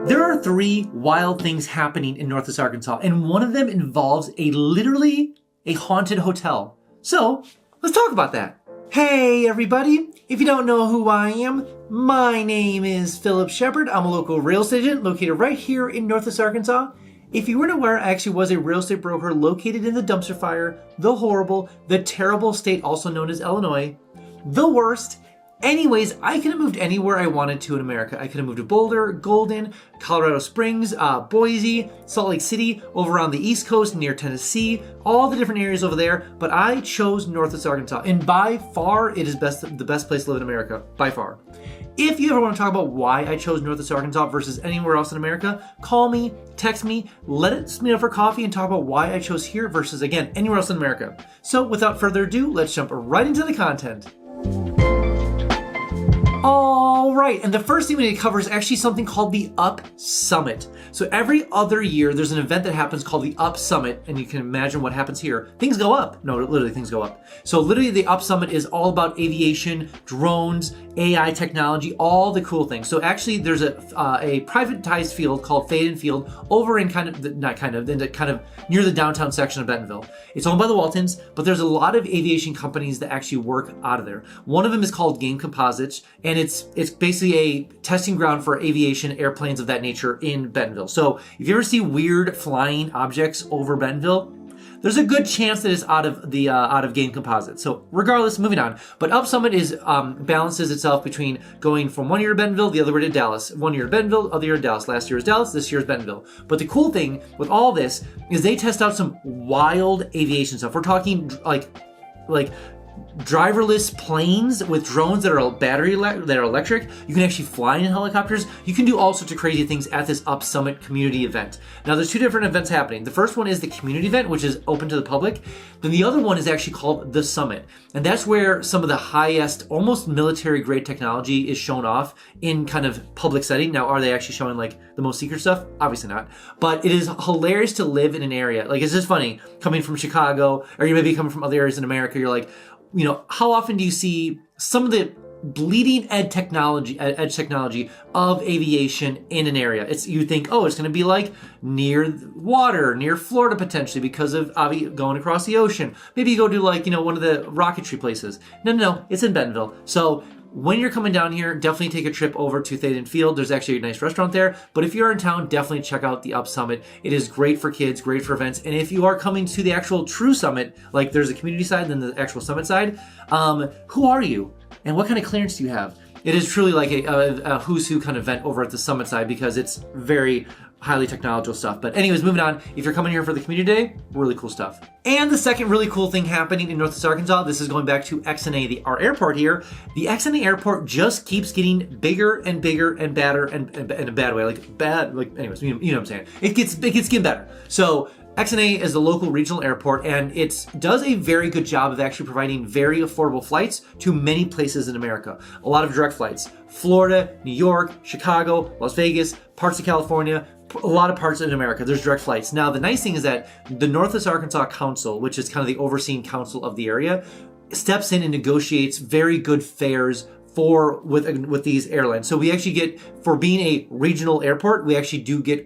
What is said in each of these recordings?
There are 3 wild things happening in Northwest Arkansas, and one of them involves literally a haunted hotel. So, let's talk about that. Hey everybody, if you don't know who I am, my name is Phillip Shepard. I'm a local real estate agent located right here in Northwest Arkansas. If you weren't aware, I actually was a real estate broker located in the dumpster fire, the horrible, the terrible state also known as Illinois, the worst. Anyways, I could have moved anywhere I wanted to in America. I could have moved to Boulder, Golden, Colorado Springs, Boise, Salt Lake City, over on the East Coast near Tennessee, all the different areas over there, but I chose Northwest Arkansas, and by far, it is the best place to live in America, by far. If you ever want to talk about why I chose Northwest Arkansas versus anywhere else in America, call me, text me, let's meet up for coffee and talk about why I chose here versus, again, anywhere else in America. So without further ado, let's jump right into the content. All right, and the first thing we need to cover is actually something called the Up Summit. So every other year, there's an event that happens called the Up Summit, and you can imagine what happens here. Things go up. No, literally things go up. So literally the Up Summit is all about aviation, drones, AI technology, all the cool things. So actually there's a privatized field called Fayetteville over in kind of near the downtown section of Bentonville. It's owned by the Waltons, but there's a lot of aviation companies that actually work out of there. One of them is called Game Composites, and it's basically a testing ground for aviation, airplanes of that nature in Bentonville. So if you ever see weird flying objects over Bentonville, there's a good chance that it's out of Game Composites. So regardless, moving on. But Up Summit balances itself between going from one year to Bentonville, the other year to Dallas. 1 year to Bentonville, other year to Dallas. Last year was Dallas, this year is Bentonville. But the cool thing with all this is they test out some wild aviation stuff. We're talking like driverless planes with drones that are electric. You can actually fly in helicopters. You can do all sorts of crazy things at this Up Summit community event. Now there's 2 different events happening. The first one is the community event, which is open to the public. Then the other one is actually called the Summit. And that's where some of the highest, almost military grade technology is shown off in kind of public setting. Now, are they actually showing like the most secret stuff? Obviously not. But it is hilarious to live in an area. Like, it's just funny coming from Chicago, or you may be coming from other areas in America. You're like, you know, how often do you see some of the bleeding edge technology of aviation in an area? You think, oh, it's going to be like near water, near Florida potentially because of going across the ocean. Maybe you go to like, one of the rocketry places. No, it's in Bentonville. So when you're coming down here, definitely take a trip over to Fayetteville. There's actually a nice restaurant there. But if you're in town, definitely check out the Up Summit. It is great for kids, great for events. And if you are coming to the actual true summit, like there's a community side and then the actual summit side, who are you? And what kind of clearance do you have? It is truly like a who's who kind of event over at the summit side because it's very highly technological stuff. But anyways, moving on. If you're coming here for the community day, really cool stuff. And the second really cool thing happening in Northwest Arkansas, this is going back to XNA, our airport here. The XNA airport just keeps getting bigger and bigger and badder and in a bad way, anyways, you know what I'm saying. It gets getting better. So XNA is the local regional airport, and it does a very good job of actually providing very affordable flights to many places in America. A lot of direct flights. Florida, New York, Chicago, Las Vegas, parts of California, a lot of parts in America, there's direct flights. Now, the nice thing is that the Northwest Arkansas Council, which is kind of the overseeing council of the area, steps in and negotiates very good fares with these airlines. So we actually get, for being a regional airport, we actually do get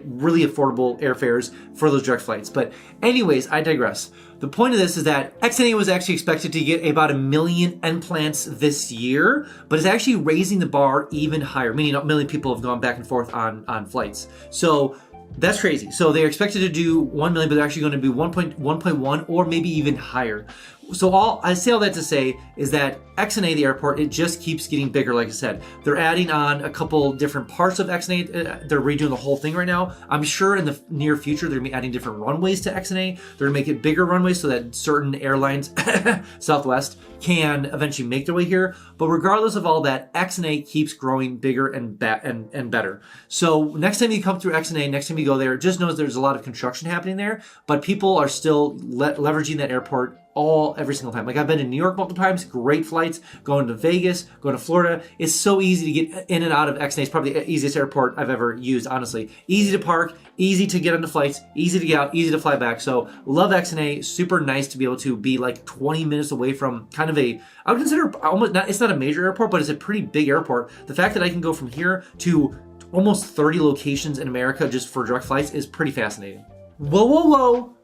really affordable airfares for those direct flights. But anyways, I digress. The point of this is that XNA was actually expected to get about 1 million implants this year, but is actually raising the bar even higher, meaning 1 million people have gone back and forth on flights. So that's crazy. So they're expected to do 1 million, but they're actually going to be 1.1 or maybe even higher. So I say all that to say is that XNA, the airport, it just keeps getting bigger. Like I said, they're adding on a couple different parts of XNA. They're redoing the whole thing right now. I'm sure in the near future, they're going to be adding different runways to XNA. They're going to make it bigger runways so that certain airlines, Southwest, can eventually make their way here. But regardless of all that, XNA keeps growing bigger and better. So next time you come through XNA, next time you go there, just know there's a lot of construction happening there, but people are still leveraging that airport every single time. Like, I've been to New York multiple times, great flights, going to Vegas, going to Florida. It's so easy to get in and out of XNA. It's probably the easiest airport I've ever used, honestly. Easy to park, easy to get onto flights, easy to get out, easy to fly back. So love XNA, super nice to be able to be like 20 minutes away from kind of I would consider almost not, it's not a major airport, but it's a pretty big airport. The fact that I can go from here to almost 30 locations in America just for direct flights is pretty fascinating. Whoa, whoa, whoa.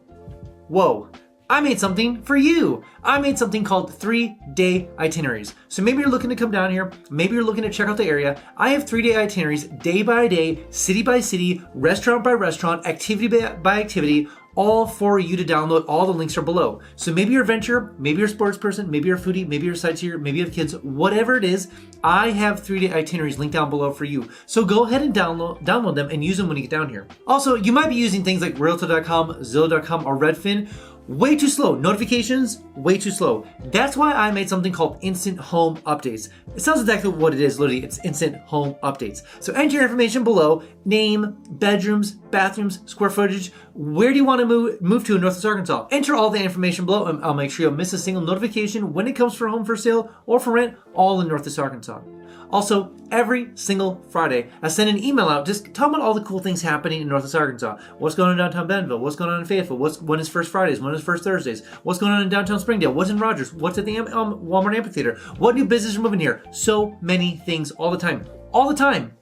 Whoa. I made something for you. I made something called 3-day itineraries. So maybe you're looking to come down here. Maybe you're looking to check out the area. I have 3-day itineraries, day by day, city by city, restaurant by restaurant, activity by activity, all for you to download. All the links are below. So maybe you're a venturer, maybe you're a sports person, maybe you're a foodie, maybe you're a sightseer, maybe you have kids, whatever it is, I have 3-day itineraries linked down below for you. So go ahead and download them and use them when you get down here. Also, you might be using things like Realtor.com, Zillow.com, or Redfin. Way too slow. Notifications, way too slow. That's why I made something called Instant Home Updates. It sounds exactly what it is, literally. It's Instant Home Updates. So enter your information below: name, bedrooms, bathrooms, square footage. Where do you want to move to in Northwest Arkansas? Enter all the information below, and I'll make sure you'll miss a single notification when it comes for home for sale or for rent, all in Northwest Arkansas. Also, every single Friday, I send an email out just talking about all the cool things happening in Northwest Arkansas. What's going on in downtown Bentonville? What's going on in Fayetteville? When is First Fridays? When is First Thursdays? What's going on in downtown Springdale? What's in Rogers? What's at the Walmart Amphitheater? What new business are moving here? So many things all the time. All the time.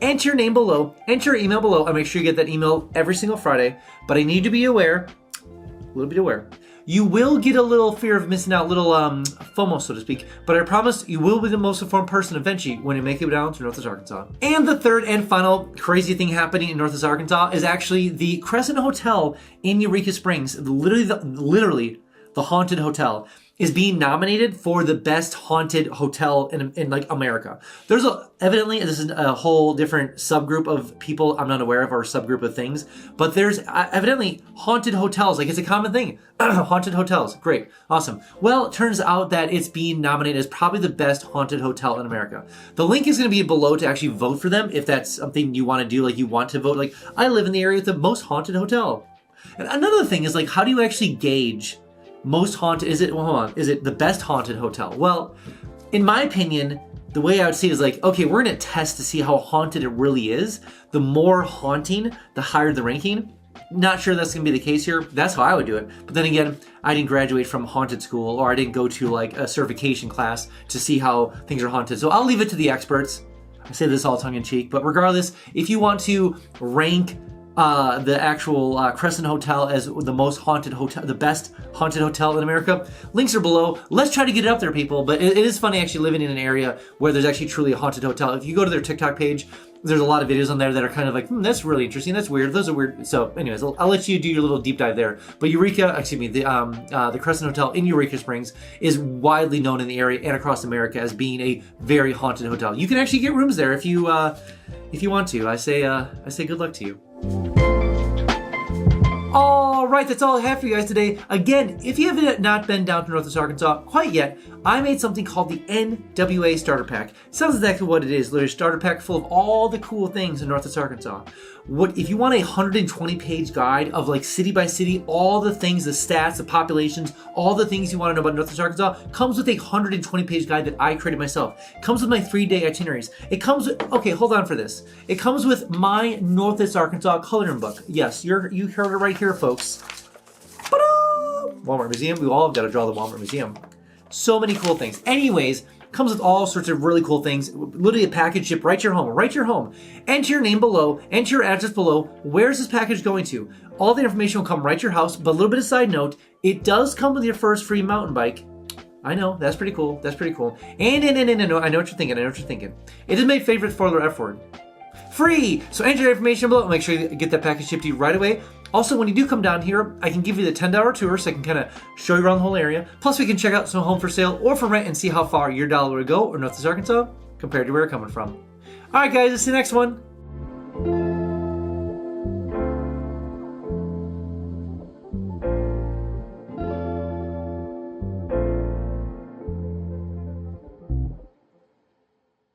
Enter your name below. Enter your email below. I'll make sure you get that email every single Friday. But I need to be aware, a little bit aware. You will get a little fear of missing out, little FOMO, so to speak, but I promise you will be the most informed person eventually when you make it down to Northwest Arkansas. And the third and final crazy thing happening in Northwest Arkansas is actually the Crescent Hotel in Eureka Springs, literally the haunted hotel, is being nominated for the best haunted hotel in like America. There's evidently, this is a whole different subgroup of people I'm not aware of, or subgroup of things, but there's evidently haunted hotels. Like, it's a common thing. Haunted hotels. Great. Awesome. Well, it turns out that it's being nominated as probably the best haunted hotel in America. The link is going to be below to actually vote for them if that's something you want to do, like you want to vote. Like, I live in the area with the most haunted hotel. And another thing is, like, how do you actually gauge most haunted? Is it the best haunted hotel? Well, in my opinion, the way I would see it is like, okay, we're going to test to see how haunted it really is. The more haunting, the higher the ranking. Not sure that's going to be the case here. That's how I would do it. But then again, I didn't graduate from haunted school, or I didn't go to like a certification class to see how things are haunted. So I'll leave it to the experts. I say this all tongue in cheek, but regardless, if you want to rank the actual Crescent Hotel as the most haunted hotel, the best haunted hotel in America, links are below. Let's try to get it up there, people. But it is funny actually living in an area where there's actually truly a haunted hotel. If you go to their TikTok page, there's a lot of videos on there that are kind of like, that's really interesting. That's weird. Those are weird. So anyways, I'll let you do your little deep dive there. But the Crescent Hotel in Eureka Springs is widely known in the area and across America as being a very haunted hotel. You can actually get rooms there if you want to. I say good luck to you. All right, that's all I have for you guys today. Again, if you have not been down to Northwest Arkansas quite yet, I made something called the NWA Starter Pack. Sounds exactly what it is. Literally a starter pack full of all the cool things in Northwest Arkansas. If you want a 120-page guide of like city by city, all the things, the stats, the populations, all the things you want to know about Northwest Arkansas, comes with a 120-page guide that I created myself. It comes with my 3-day itineraries. It comes with, okay, hold on for this. It comes with my Northwest Arkansas coloring book. Yes, you heard it right here, folks. Ta-da! Walmart Museum. We all have got to draw the Walmart Museum. So many cool things. Anyways, comes with all sorts of really cool things. Literally a package shipped right to your home. Right to your home. Enter your name below. Enter your address below. Where's this package going to? All the information will come right to your house. But a little bit of side note, it does come with your first free mountain bike. I know, that's pretty cool. That's pretty cool. And I know what you're thinking. It is my favorite 4-letter F word. Free! So enter your information below. Make sure you get that package shipped to you right away. Also, when you do come down here, I can give you the $10 tour so I can kind of show you around the whole area. Plus, we can check out some home for sale or for rent and see how far your dollar would go or Northwest Arkansas compared to where you're coming from. All right, guys, see you next one.